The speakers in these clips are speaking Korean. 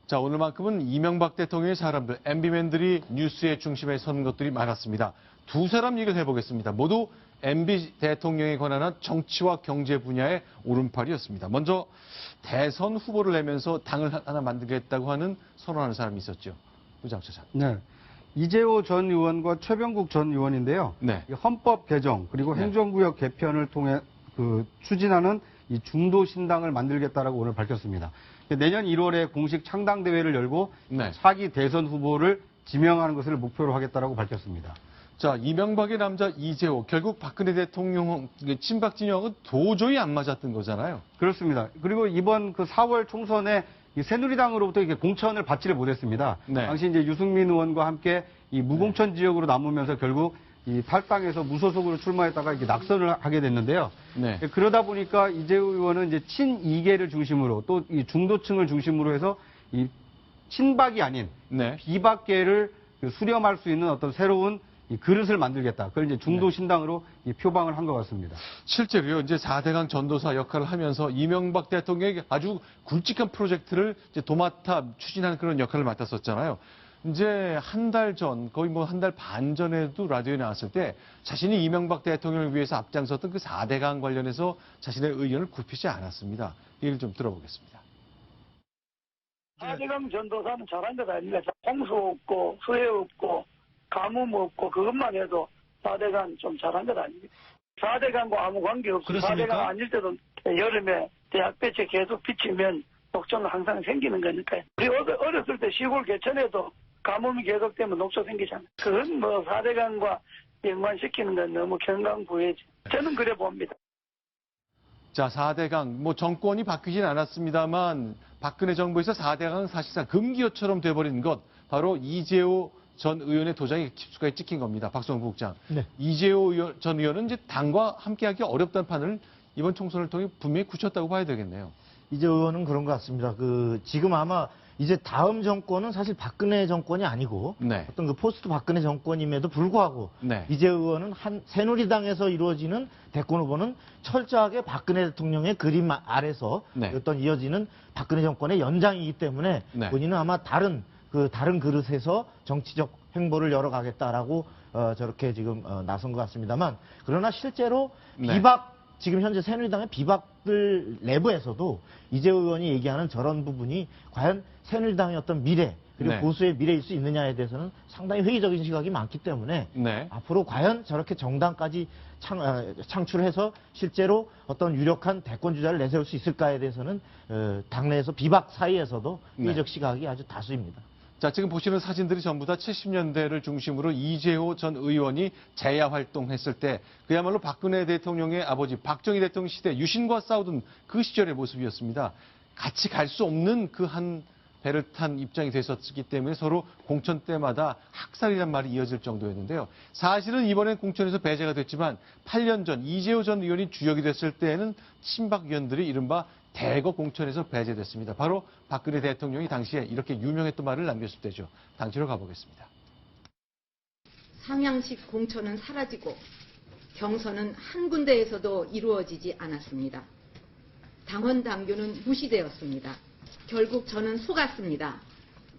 자, 오늘만큼은 이명박 대통령의 사람들, MB맨들이 뉴스의 중심에 선 것들이 많았습니다. 두 사람 얘기를 해보겠습니다. 모두 MB 대통령에 관한 정치와 경제 분야의 오른팔이었습니다. 먼저 대선 후보를 내면서 당을 하나 만들겠다고 하는 선언하는 사람이 있었죠. 우장 차장. 네. 이재호 전 의원과 최병국 전 의원인데요. 네. 헌법 개정 그리고 네. 행정구역 개편을 통해 추진하는 이 중도신당을 만들겠다라고 오늘 밝혔습니다. 내년 1월에 공식 창당대회를 열고 네. 차기 대선 후보를 지명하는 것을 목표로 하겠다라고 밝혔습니다. 자, 이명박의 남자 이재호, 결국 박근혜 대통령 친박 진영은 도저히 안 맞았던 거잖아요. 그렇습니다. 그리고 이번 4월 총선에 이 새누리당으로부터 이게 공천을 받지를 못했습니다. 네. 당시 이제 유승민 의원과 함께 이 무공천 지역으로 남으면서 결국 이 탈당해서 무소속으로 출마했다가 이게 낙선을 하게 됐는데요. 네. 그러다 보니까 이재호 의원은 이제 친이계를 중심으로 또 이 중도층을 중심으로 해서 이 친박이 아닌 네. 비박계를 수렴할 수 있는 어떤 새로운 이 그릇을 만들겠다. 그걸 이제 중도 신당으로 이 표방을 한 것 같습니다. 실제로요, 이제 4대강 전도사 역할을 하면서 이명박 대통령에게 아주 굵직한 프로젝트를 이제 도맡아 추진하는 그런 역할을 맡았었잖아요. 이제 한 달 전, 거의 뭐 한 달 반 전에도 라디오에 나왔을 때 자신이 이명박 대통령을 위해서 앞장섰던 그 4대강 관련해서 자신의 의견을 굽히지 않았습니다. 이를 좀 들어보겠습니다. 4대강 전도사는 잘한 것 아닙니까? 홍수 없고, 수해 없고, 가뭄 없고, 그것만 해도 4대강 좀 잘한 것 아닙니까? 4대강과 아무 관계 없고, 4대강 아닐 때도 여름에 대학 배치 계속 비치면 녹초는 항상 생기는 거니까요. 우리 어렸을 때 시골 개천에도 가뭄이 계속되면 녹초 생기잖아요. 그건 뭐 4대강과 연관시키는 건 너무 경강부회지. 저는 그래 봅니다. 자, 4대강, 뭐 정권이 바뀌진 않았습니다만 박근혜 정부에서 4대강은 사실상 금기어처럼 돼버린 것, 바로 이재호 전 의원의 도장이 깊숙하게 찍힌 겁니다. 박성호 부국장. 네. 이재호 전 의원은 이제 당과 함께하기 어렵다는 판을 이번 총선을 통해 분명히 굳혔다고 봐야 되겠네요. 이재호 의원은 그런 것 같습니다. 지금 아마 이제 다음 정권은 사실 박근혜 정권이 아니고 네. 어떤 포스트 박근혜 정권임에도 불구하고 네. 이재호 의원은 새누리당에서 이루어지는 대권 후보는 철저하게 박근혜 대통령의 그림 아래서 네. 어떤 이어지는 박근혜 정권의 연장이기 때문에 네. 본인은 아마 다른 그릇에서 정치적 행보를 열어가겠다라고 저렇게 지금 나선 것 같습니다만, 그러나 실제로 네. 지금 현재 새누리당의 비박들 내부에서도 이재호 의원이 얘기하는 저런 부분이 과연 새누리당의 어떤 미래 그리고 네. 보수의 미래일 수 있느냐에 대해서는 상당히 회의적인 시각이 많기 때문에 네. 앞으로 과연 저렇게 정당까지 창출해서 실제로 어떤 유력한 대권 주자를 내세울 수 있을까에 대해서는 당내에서 비박 사이에서도 회의적 시각이 아주 다수입니다. 자, 지금 보시는 사진들이 전부 다 70년대를 중심으로 이재호 전 의원이 재야 활동했을 때 그야말로 박근혜 대통령의 아버지 박정희 대통령 시대 유신과 싸우던 그 시절의 모습이었습니다. 같이 갈 수 없는 그 한 배를 탄 입장이 됐었기 때문에 서로 공천 때마다 학살이란 말이 이어질 정도였는데요. 사실은 이번엔 공천에서 배제가 됐지만 8년 전 이재호 전 의원이 주역이 됐을 때에는 친박 의원들이 이른바 대거 공천에서 배제됐습니다. 바로 박근혜 대통령이 당시에 이렇게 유명했던 말을 남겼을 때죠. 당시로 가보겠습니다. 상향식 공천은 사라지고 경선은 한 군데에서도 이루어지지 않았습니다. 당원 당규는 무시되었습니다. 결국 저는 속았습니다.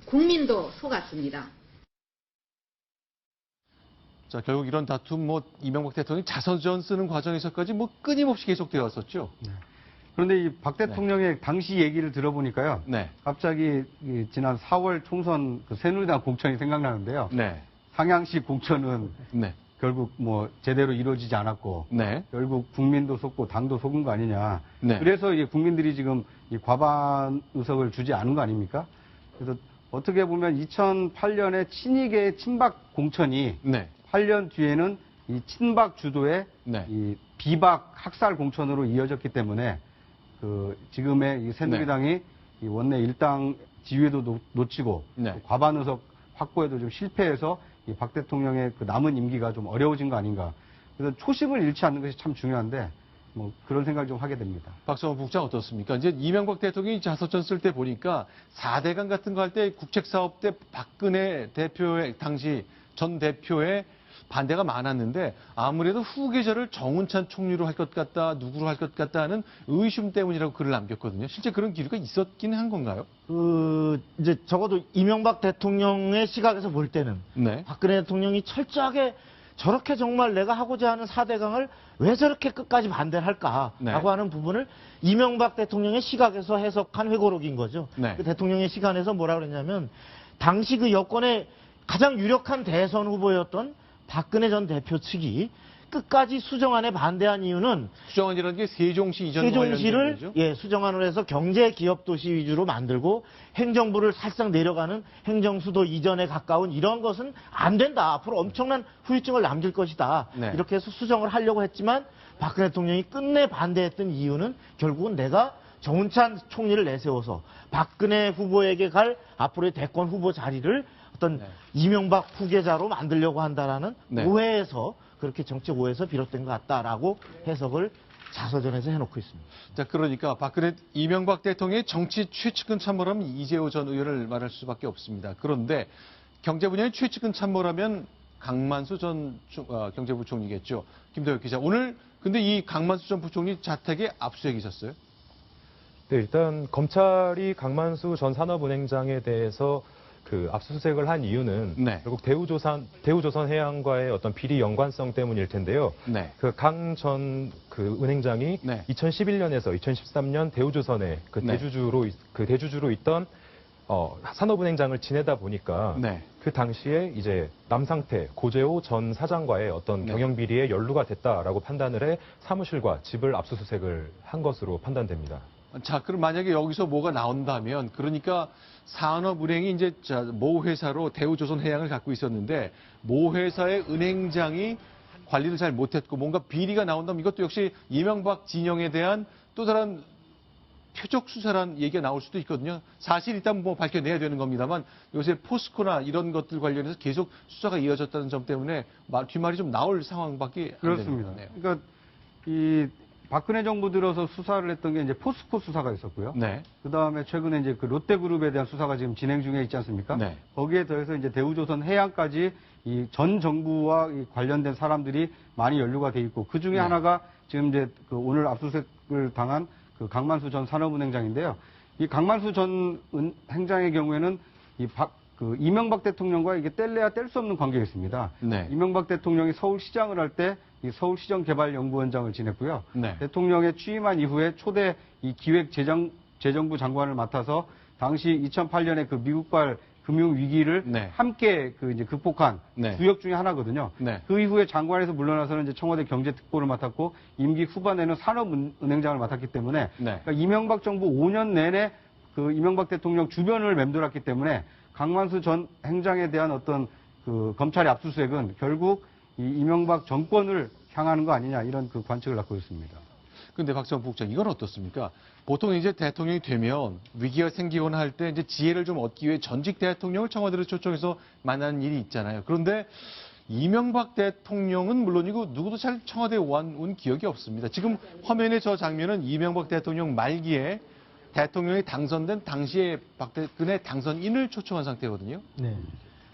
국민도 속았습니다. 자, 결국 이런 다툼, 이명박 대통령이 자서전 쓰는 과정에서까지 끊임없이 계속되었었죠. 네. 그런데 이 박 대통령의 당시 얘기를 들어보니까요. 네. 갑자기 지난 4월 총선 새누리당 공천이 생각나는데요. 네. 상향식 공천은 네. 결국 제대로 이루어지지 않았고 네. 결국 국민도 속고 당도 속은 거 아니냐. 네. 그래서 국민들이 지금 이 과반 의석을 주지 않은 거 아닙니까? 그래서 어떻게 보면 2008년에 친이계의 친박 공천이 네. 8년 뒤에는 이 친박 주도의 네. 이 비박 학살 공천으로 이어졌기 때문에 지금의 이 새누리당이 이 원내 일당 지위에도 놓치고 네. 과반 의석 확보에도 좀 실패해서 이 박 대통령의 남은 임기가 좀 어려워진 거 아닌가. 그래서 초심을 잃지 않는 것이 참 중요한데 그런 생각을 좀 하게 됩니다. 박성호 부국장 어떻습니까? 이제 이명박 대통령이 자서전 쓸 때 보니까 4대강 같은 거 할 때 국책사업 때 박근혜 대표의 당시 전 대표의 반대가 많았는데 아무래도 후계자를 정운찬 총리로 할 것 같다, 누구로 할 것 같다 하는 의심 때문이라고 글을 남겼거든요. 실제 그런 기류가 있었긴 한 건가요? 이제 적어도 이명박 대통령의 시각에서 볼 때는 네. 박근혜 대통령이 철저하게 저렇게 정말 내가 하고자 하는 4대강을 왜 저렇게 끝까지 반대를 할까라고 네. 하는 부분을 이명박 대통령의 시각에서 해석한 회고록인 거죠. 네. 그 대통령의 시간에서 뭐라 그랬냐면 당시 그 여권의 가장 유력한 대선 후보였던 박근혜 전 대표 측이 끝까지 수정안에 반대한 이유는 수정안이라는 게 세종시 이전 세종시를 관련된 거죠? 수정안으로 해서 경제 기업 도시 위주로 만들고 행정부를 살짝 내려가는 행정수도 이전에 가까운 이런 것은 안 된다. 앞으로 엄청난 후유증을 남길 것이다. 네. 이렇게 해서 수정을 하려고 했지만 박근혜 대통령이 끝내 반대했던 이유는 결국은 내가 정운찬 총리를 내세워서 박근혜 후보에게 갈 앞으로의 대권 후보 자리를 어떤 네. 이명박 후계자로 만들려고 한다라는 네. 오해에서 그렇게 정책 오해에서 비롯된 것 같다라고 해석을 자서전에서 해놓고 있습니다. 자, 그러니까 이명박 대통령의 정치 최측근 참모라면 이재호 전 의원을 말할 수밖에 없습니다. 그런데 경제 분야의 최측근 참모라면 강만수 전 경제부총리겠죠. 김도혁 기자, 오늘 근데 이 강만수 전 부총리 자택에 압수수색이 있었어요? 네, 일단 검찰이 강만수 전 산업은행장에 대해서 그 압수수색을 한 이유는 네. 결국 대우조선해양과의 어떤 비리 연관성 때문일 텐데요. 네. 그 강 전 그 은행장이 네. 2011년에서 2013년 대우조선의 그 네. 대주주로 있던 산업은행장을 지내다 보니까 네. 그 당시에 이제 남상태 고재호 전 사장과의 어떤 네. 경영 비리에 연루가 됐다라고 판단을 해 사무실과 집을 압수수색을 한 것으로 판단됩니다. 자, 그럼 만약에 여기서 뭐가 나온다면, 그러니까 산업은행이 이제 모 회사로 대우조선해양을 갖고 있었는데, 모 회사의 은행장이 관리를 잘 못했고 뭔가 비리가 나온다면 이것도 역시 이명박 진영에 대한 또 다른 표적 수사란 얘기가 나올 수도 있거든요. 사실 일단 뭐 밝혀내야 되는 겁니다만 요새 포스코나 이런 것들 관련해서 계속 수사가 이어졌다는 점 때문에 뒷말이 좀 나올 상황밖에 안 그렇습니다. 되는 거네요. 그러니까 이 박근혜 정부 들어서 수사를 했던 게 이제 포스코 수사가 있었고요. 네. 그 다음에 최근에 이제 그 롯데그룹에 대한 수사가 지금 진행 중에 있지 않습니까? 네. 거기에 더해서 이제 대우조선 해양까지 이 전 정부와 이 관련된 사람들이 많이 연루가 돼 있고 그 중에 네. 하나가 지금 이제 그 오늘 압수수색을 당한 그 강만수 전 산업은행장인데요. 이 강만수 전 행장의 경우에는 이명박 대통령과 이게 뗄래야 뗄 수 없는 관계가 있습니다. 네. 이명박 대통령이 서울시장을 할 때 이 서울시정개발연구원장을 지냈고요. 네. 대통령의 취임한 이후에 초대 이 기획재정부 장관을 맡아서 당시 2008년에 그 미국발 금융 위기를 네. 함께 그 이제 극복한 네. 주역 중에 하나거든요. 네. 그 이후에 장관에서 물러나서는 이제 청와대 경제특보를 맡았고 임기 후반에는 산업은행장을 맡았기 때문에 네. 그러니까 이명박 정부 5년 내내 그 이명박 대통령 주변을 맴돌았기 때문에 강만수 전 행장에 대한 어떤 그 검찰의 압수수색은 결국 이 이명박 정권을 향하는 거 아니냐 이런 그 관측을 갖고 있습니다. 근데 박지원 부국장, 이건 어떻습니까? 보통 이제 대통령이 되면 위기가 생기거나 할 때 이제 지혜를 좀 얻기 위해 전직 대통령을 청와대로 초청해서 만나는 일이 있잖아요. 그런데 이명박 대통령은 물론이고 누구도 잘 청와대에 온 기억이 없습니다. 지금 화면에 저 장면은 이명박 대통령 말기에 대통령이 당선된 당시에 박근혜 당선인을 초청한 상태거든요. 네.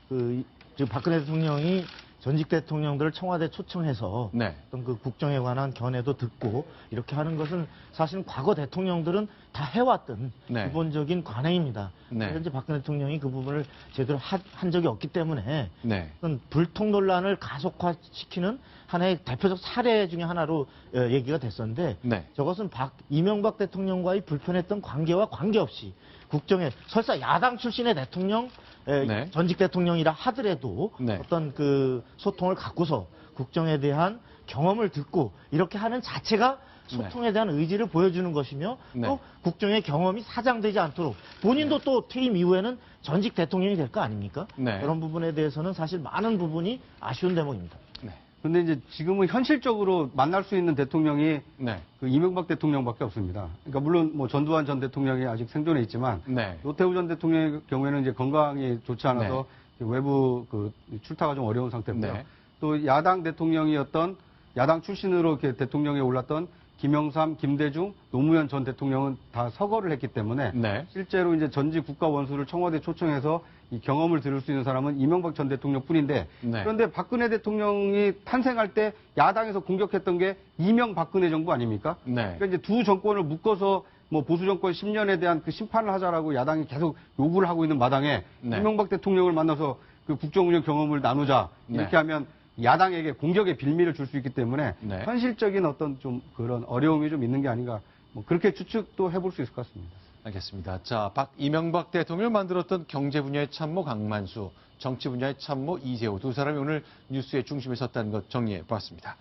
지금 박근혜 대통령이 전직 대통령들을 청와대 초청해서 네. 어떤 그 국정에 관한 견해도 듣고 이렇게 하는 것은 사실은 과거 대통령들은 다 해왔던 네. 기본적인 관행입니다. 네. 현재 박근혜 대통령이 그 부분을 제대로 한 적이 없기 때문에 네. 어떤 불통 논란을 가속화시키는 하나의 대표적 사례 중에 하나로 얘기가 됐었는데 네. 저것은 이명박 대통령과의 불편했던 관계와 관계없이 국정에 설사 야당 출신의 대통령 네. 전직 대통령이라 하더라도 네. 어떤 그 소통을 갖고서 국정에 대한 경험을 듣고 이렇게 하는 자체가 소통에 대한 의지를 보여주는 것이며 네. 또 국정의 경험이 사장되지 않도록 본인도 또 퇴임 이후에는 전직 대통령이 될 거 아닙니까? 네. 그런 부분에 대해서는 사실 많은 부분이 아쉬운 대목입니다. 네. 근데 이제 지금은 현실적으로 만날 수 있는 대통령이 네. 그 이명박 대통령밖에 없습니다. 그러니까 물론 뭐 전두환 전 대통령이 아직 생존해 있지만 네. 노태우 전 대통령의 경우에는 이제 건강이 좋지 않아서 외부 그 출타가 좀 어려운 상태고요. 네. 또 야당 대통령이었던 야당 출신으로 이렇게 대통령에 올랐던 김영삼, 김대중, 노무현 전 대통령은 다 서거를 했기 때문에 네. 실제로 이제 전직 국가 원수를 청와대 초청해서 이 경험을 들을 수 있는 사람은 이명박 전 대통령뿐인데 네. 그런데 박근혜 대통령이 탄생할 때 야당에서 공격했던 게 이명박근혜 정부 아닙니까? 네. 그러니까 이제 두 정권을 묶어서 뭐 보수 정권 10년에 대한 그 심판을 하자라고 야당이 계속 요구를 하고 있는 마당에 네. 이명박 대통령을 만나서 그 국정운영 경험을 나누자 이렇게 네. 하면 야당에게 공격의 빌미를 줄 수 있기 때문에 네. 현실적인 어떤 좀 그런 어려움이 좀 있는 게 아닌가 뭐 그렇게 추측도 해볼 수 있을 것 같습니다. 알겠습니다. 자, 이명박 대통령을 만들었던 경제 분야의 참모 강만수, 정치 분야의 참모 이재호 두 사람이 오늘 뉴스의 중심에 섰다는 것 정리해 보았습니다.